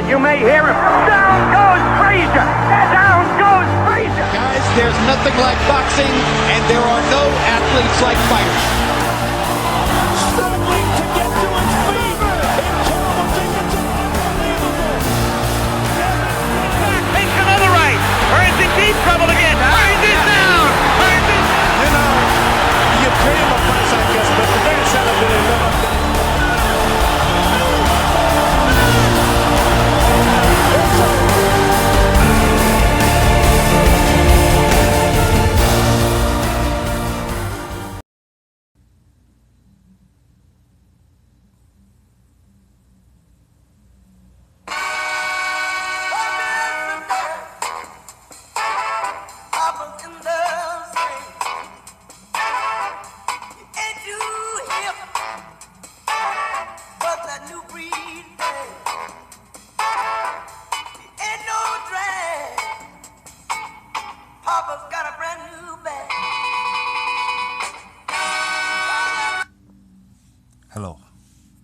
You may hear him. Down goes Frazier. Down goes Frazier. Guys, there's nothing like boxing, and there are no athletes like fighters. Struggling to get to his feet. Incredible tickets. Unbelievable. Takes another right. Burns in deep trouble again. Burns it down. Burns it. You know, you pay him a price, I guess, but the man said I've been in love. Hello,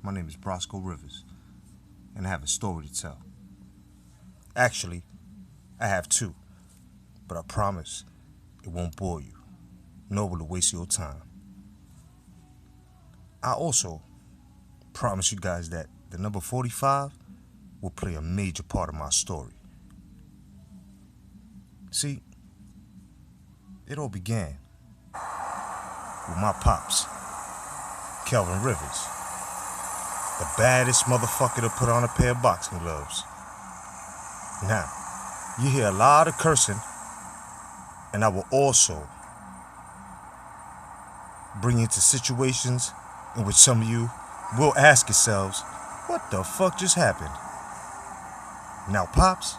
my name is Brosco and I have a story to tell. Actually, I have two, but I promise it won't bore you, nor will it waste your time. I also promise you guys that the number 45 will play a major part of my story. See, it all began with my pops, Kelvin Rivers, the baddest motherfucker to put on a pair of boxing gloves. Now, you hear a lot of cursing, and I will also bring you into situations in which some of you will ask yourselves, what the fuck just happened? Now, Pops,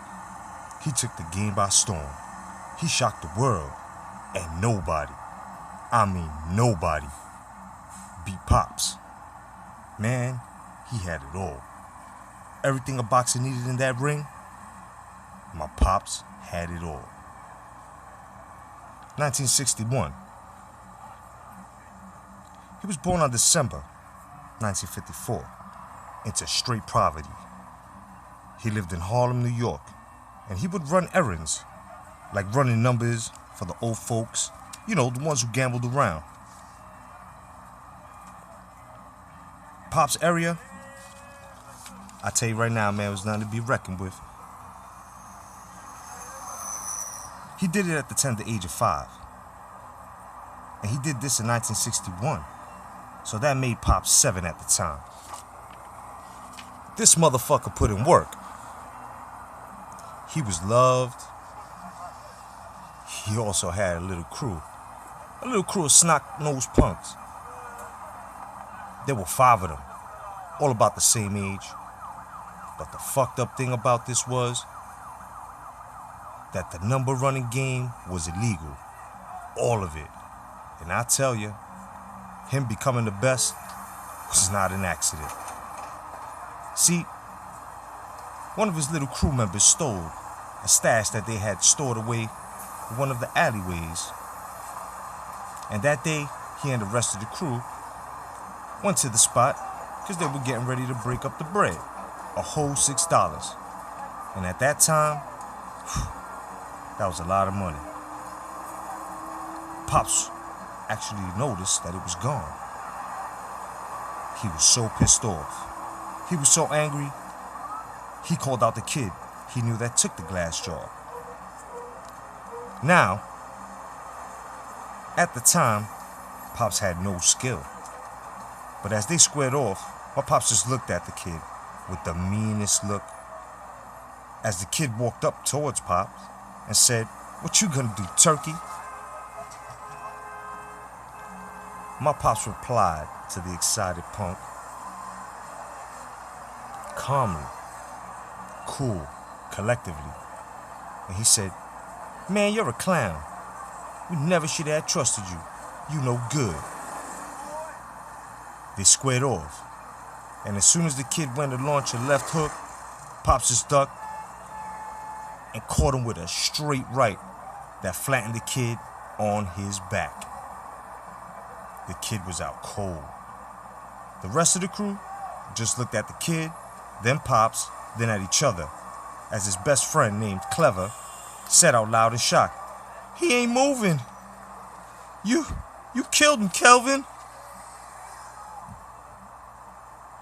he took the game by storm. He shocked the world, and nobody, I mean nobody, beat Pops. Man, he had it all. Everything a boxer needed in that ring, my Pops had it all. 1961. He was born on December 1954 into straight poverty. He lived in Harlem, New York, and he would run errands, like running numbers for the old folks, you know, the ones who gambled around. Pop's area, I tell you right now, man, it was nothing to be reckoned with. He did it at the tender age of 5. And he did this in 1961. So that made Pop 7 at the time. This motherfucker put in work. He was loved. He also had a little crew of snot-nosed punks. There were 5 of them, all about the same age. But the fucked up thing about this was that the number running game was illegal. All of it. And I tell you, him becoming the best was not an accident. See, one of his little crew members stole a stash that they had stored away in one of the alleyways. And that day, he and the rest of the crew went to the spot because they were getting ready to break up the bread. A whole $6. And at that time, that was a lot of money. Pops actually noticed that it was gone. He was so pissed off. He was so angry, he called out the kid he knew that took the glass jar. Now, at the time, Pops had no skill. But as they squared off, my Pops just looked at the kid with the meanest look. As the kid walked up towards Pops and said, "What you gonna do, turkey?" My Pops replied to the excited punk, calmly, cool, collectively. And he said, "Man, you're a clown. We never should have trusted you. You no good." They squared off. And as soon as the kid went to launch a left hook, Pops just ducked and caught him with a straight right that flattened the kid on his back. The kid was out cold. The rest of the crew just looked at the kid, then Pops, then at each other, as his best friend named Clever said out loud in shock, "He ain't moving. You killed him, Kelvin."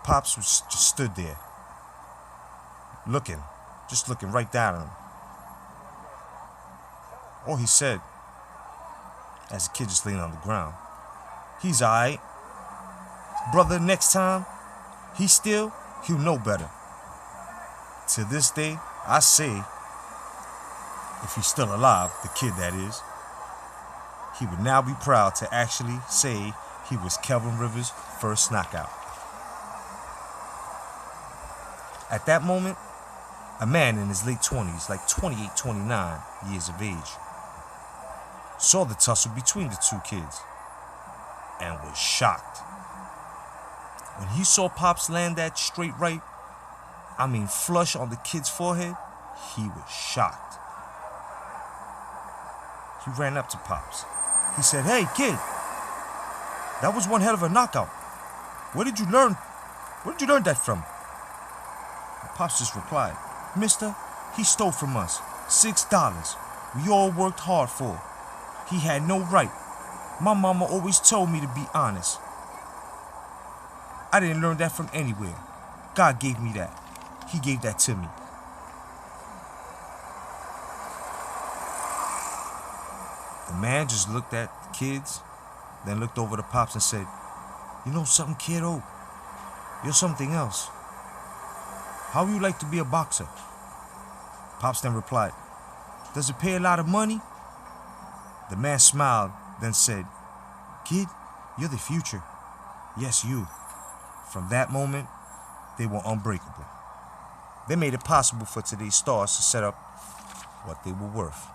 Pops was just stood there, just looking right down at him. All he said, as the kid just laying on the ground, "He's alright. Brother, next time he'll know better." To this day, I say, if he's still alive, the kid that is, he would now be proud to actually say he was Kelvin Rivers' first knockout. At that moment, a man in his late 20s, like 28, 29 years of age, saw the tussle between the two kids and was shocked. When he saw Pops land that straight right, flush on the kid's forehead, he was shocked. He ran up to Pops. He said, "Hey, kid, that was one hell of a knockout. Where did you learn that from?" Pops just replied, "Mister, he stole from us $6 we all worked hard for. He had no right. My mama always told me to be honest. I didn't learn that from anywhere. God gave me that. He gave that to me." The man just looked at the kids, then looked over to Pops and said, "You know something, kiddo? You're something else. How would you like to be a boxer?" Pops then replied, "Does it pay a lot of money?" The man smiled, then said, "Kid, you're the future. Yes, you." From that moment, they were unbreakable. They made it possible for today's stars to set up what they were worth.